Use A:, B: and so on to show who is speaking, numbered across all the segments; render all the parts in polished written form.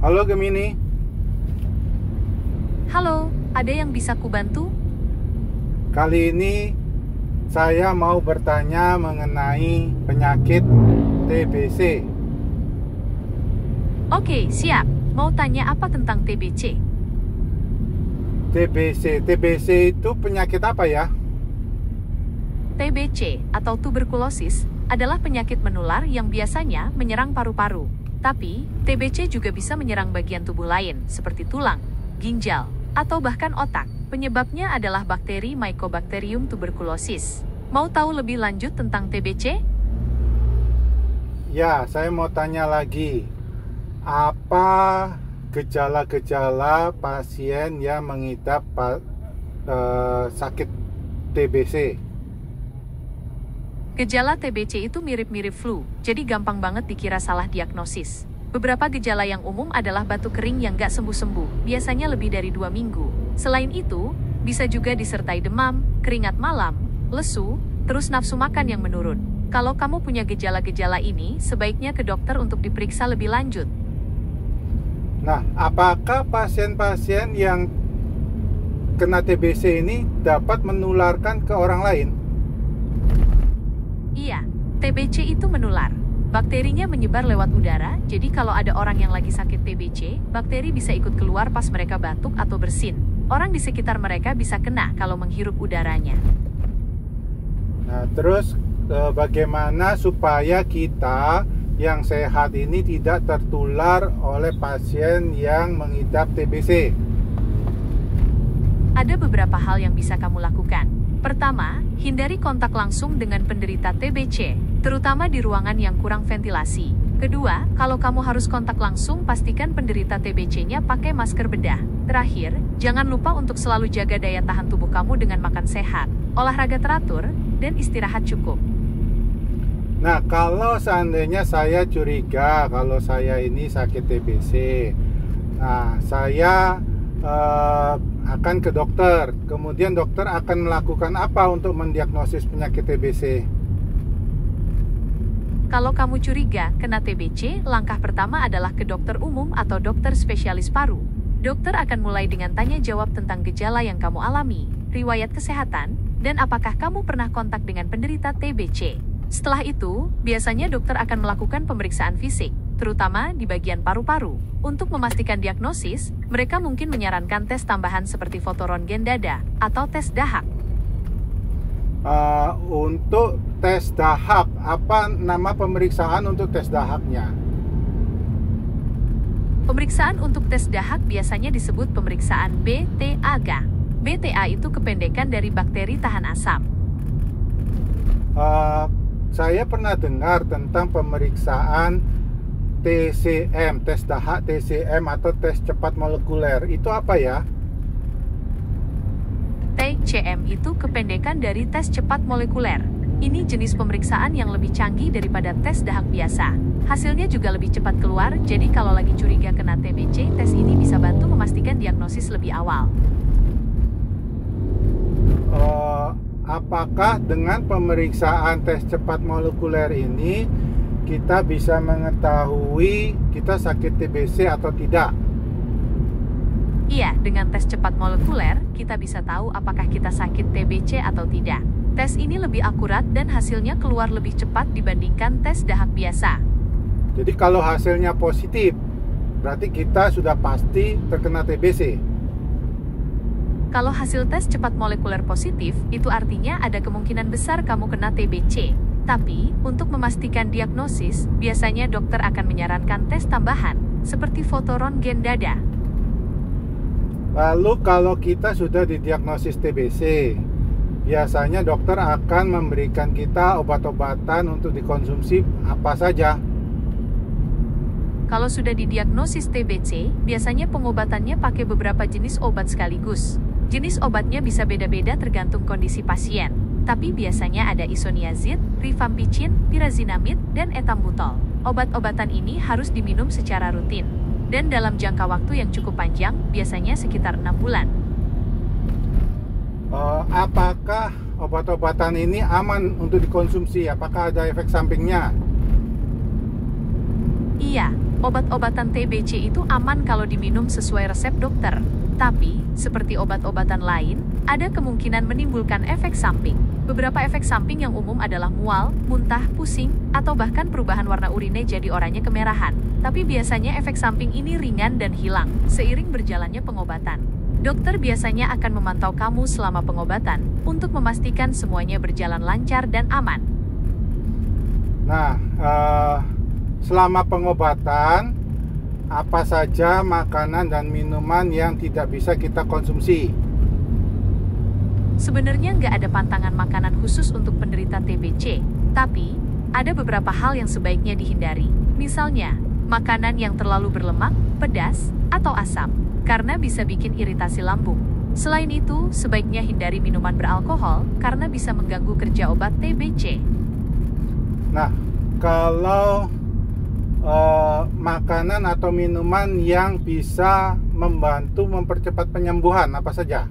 A: Halo Gemini,
B: Halo, ada yang bisa kubantu?
A: kali ini saya mau bertanya mengenai penyakit TBC.
B: Oke, siap. Mau tanya apa tentang TBC?
A: TBC itu penyakit apa ya?
B: TBC atau tuberkulosis adalah penyakit menular yang biasanya menyerang paru-paru. Tapi, TBC juga bisa menyerang bagian tubuh lain seperti tulang, ginjal, atau bahkan otak. Penyebabnya adalah bakteri Mycobacterium tuberculosis. Mau tahu lebih lanjut tentang TBC?
A: Ya, saya mau tanya lagi. Apa gejala-gejala pasien yang mengidap sakit TBC?
B: Gejala TBC itu mirip-mirip flu, jadi gampang banget dikira salah diagnosis. Beberapa gejala yang umum adalah batuk kering yang gak sembuh-sembuh, biasanya lebih dari 2 minggu. Selain itu, bisa juga disertai demam, keringat malam, lesu, terus nafsu makan yang menurun. Kalau kamu punya gejala-gejala ini, sebaiknya ke dokter untuk diperiksa lebih lanjut.
A: Nah, apakah pasien-pasien yang kena TBC ini dapat menularkan ke orang lain?
B: Iya, TBC itu menular. Bakterinya menyebar lewat udara, jadi kalau ada orang yang lagi sakit TBC, bakteri bisa ikut keluar pas mereka batuk atau bersin. Orang di sekitar mereka bisa kena kalau menghirup udaranya.
A: Nah, terus bagaimana supaya kita yang sehat ini tidak tertular oleh pasien yang mengidap TBC?
B: Ada beberapa hal yang bisa kamu lakukan. Pertama, hindari kontak langsung dengan penderita TBC, terutama di ruangan yang kurang ventilasi. Kedua, kalau kamu harus kontak langsung, pastikan penderita TBC-nya pakai masker bedah. Terakhir, jangan lupa untuk selalu jaga daya tahan tubuh kamu dengan makan sehat, olahraga teratur, dan istirahat cukup.
A: Nah, kalau seandainya saya curiga kalau saya ini sakit TBC, nah saya akan ke dokter. Kemudian dokter akan melakukan apa untuk mendiagnosis penyakit TBC?
B: Kalau kamu curiga kena TBC, langkah pertama adalah ke dokter umum atau dokter spesialis paru. Dokter akan mulai dengan tanya jawab tentang gejala yang kamu alami, riwayat kesehatan, dan apakah kamu pernah kontak dengan penderita TBC. Setelah itu, biasanya dokter akan melakukan pemeriksaan fisik, terutama di bagian paru-paru. Untuk memastikan diagnosis, mereka mungkin menyarankan tes tambahan seperti foto ronggen dada atau tes dahak.
A: Untuk tes dahak, apa nama pemeriksaan untuk tes dahaknya?
B: Pemeriksaan untuk tes dahak biasanya disebut pemeriksaan BTA-GA. BTA itu kependekan dari bakteri tahan asam.
A: Saya pernah dengar tentang pemeriksaan TCM, tes dahak TCM atau tes cepat molekuler. Itu apa ya?
B: TCM itu kependekan dari tes cepat molekuler. Ini jenis pemeriksaan yang lebih canggih daripada tes dahak biasa. Hasilnya juga lebih cepat keluar, jadi kalau lagi curiga kena TBC, tes ini bisa bantu memastikan diagnosis lebih awal.
A: Apakah dengan pemeriksaan tes cepat molekuler ini kita bisa mengetahui kita sakit TBC atau tidak?
B: Iya, dengan tes cepat molekuler, kita bisa tahu apakah kita sakit TBC atau tidak. Tes ini lebih akurat dan hasilnya keluar lebih cepat dibandingkan tes dahak biasa.
A: Jadi kalau hasilnya positif, berarti kita sudah pasti terkena TBC.
B: Kalau hasil tes cepat molekuler positif, itu artinya ada kemungkinan besar kamu kena TBC. Tapi, untuk memastikan diagnosis, biasanya dokter akan menyarankan tes tambahan, seperti foto ronggen dada.
A: Lalu kalau kita sudah didiagnosis TBC, biasanya dokter akan memberikan kita obat-obatan untuk dikonsumsi apa saja.
B: Kalau sudah didiagnosis TBC, biasanya pengobatannya pakai beberapa jenis obat sekaligus. Jenis obatnya bisa beda-beda tergantung kondisi pasien. Tapi biasanya ada isoniazid, rifampicin, pyrazinamide, dan etambutol. Obat-obatan ini harus diminum secara rutin. Dan dalam jangka waktu yang cukup panjang, biasanya sekitar 6 bulan.
A: Apakah obat-obatan ini aman untuk dikonsumsi? Apakah ada efek sampingnya?
B: Iya, Obat-obatan TBC itu aman kalau diminum sesuai resep dokter. Tapi, seperti obat-obatan lain, ada kemungkinan menimbulkan efek samping. Beberapa efek samping yang umum adalah mual, muntah, pusing, atau bahkan perubahan warna urine jadi oranye kemerahan. Tapi biasanya efek samping ini ringan dan hilang seiring berjalannya pengobatan. Dokter biasanya akan memantau kamu selama pengobatan untuk memastikan semuanya berjalan lancar dan aman.
A: Nah, selama pengobatan, apa saja makanan dan minuman yang tidak bisa kita konsumsi?
B: Sebenarnya nggak ada pantangan makanan khusus untuk penderita TBC, tapi ada beberapa hal yang sebaiknya dihindari. Misalnya, makanan yang terlalu berlemak, pedas, atau asam, karena bisa bikin iritasi lambung. Selain itu, sebaiknya hindari minuman beralkohol karena bisa mengganggu kerja obat TBC.
A: Nah, kalau makanan atau minuman yang bisa membantu mempercepat penyembuhan, apa saja?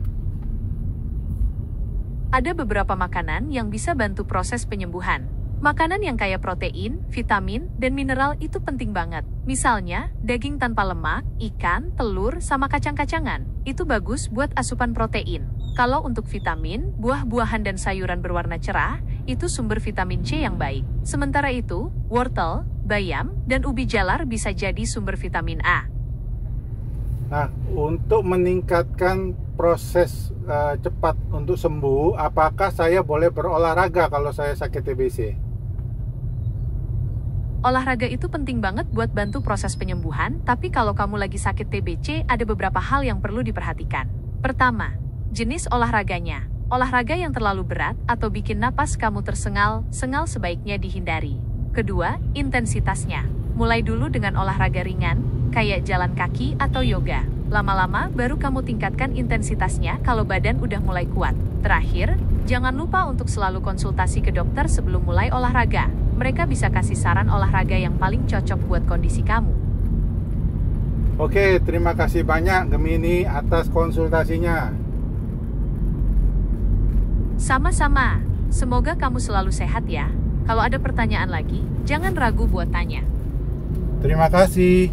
B: Ada beberapa makanan yang bisa bantu proses penyembuhan. Makanan yang kaya protein, vitamin, dan mineral itu penting banget. Misalnya, daging tanpa lemak, ikan, telur, sama kacang-kacangan. Itu bagus buat asupan protein. Kalau untuk vitamin, buah-buahan dan sayuran berwarna cerah, itu sumber vitamin C yang baik. Sementara itu, wortel, bayam, dan ubi jalar bisa jadi sumber vitamin A.
A: Nah, untuk meningkatkan proses cepat untuk sembuh, apakah saya boleh berolahraga kalau saya sakit TBC?
B: Olahraga itu penting banget buat bantu proses penyembuhan, tapi kalau kamu lagi sakit TBC, ada beberapa hal yang perlu diperhatikan. Pertama, jenis olahraganya. Olahraga yang terlalu berat atau bikin napas kamu tersengal sebaiknya dihindari. Kedua, intensitasnya. Mulai dulu dengan olahraga ringan, kayak jalan kaki atau yoga. Lama-lama baru kamu tingkatkan intensitasnya kalau badan udah mulai kuat. Terakhir, jangan lupa untuk selalu konsultasi ke dokter sebelum mulai olahraga. Mereka bisa kasih saran olahraga yang paling cocok buat kondisi kamu.
A: Oke, terima kasih banyak Gemini atas konsultasinya.
B: Sama-sama. Semoga kamu selalu sehat ya. Kalau ada pertanyaan lagi, jangan ragu buat tanya.
A: Terima kasih.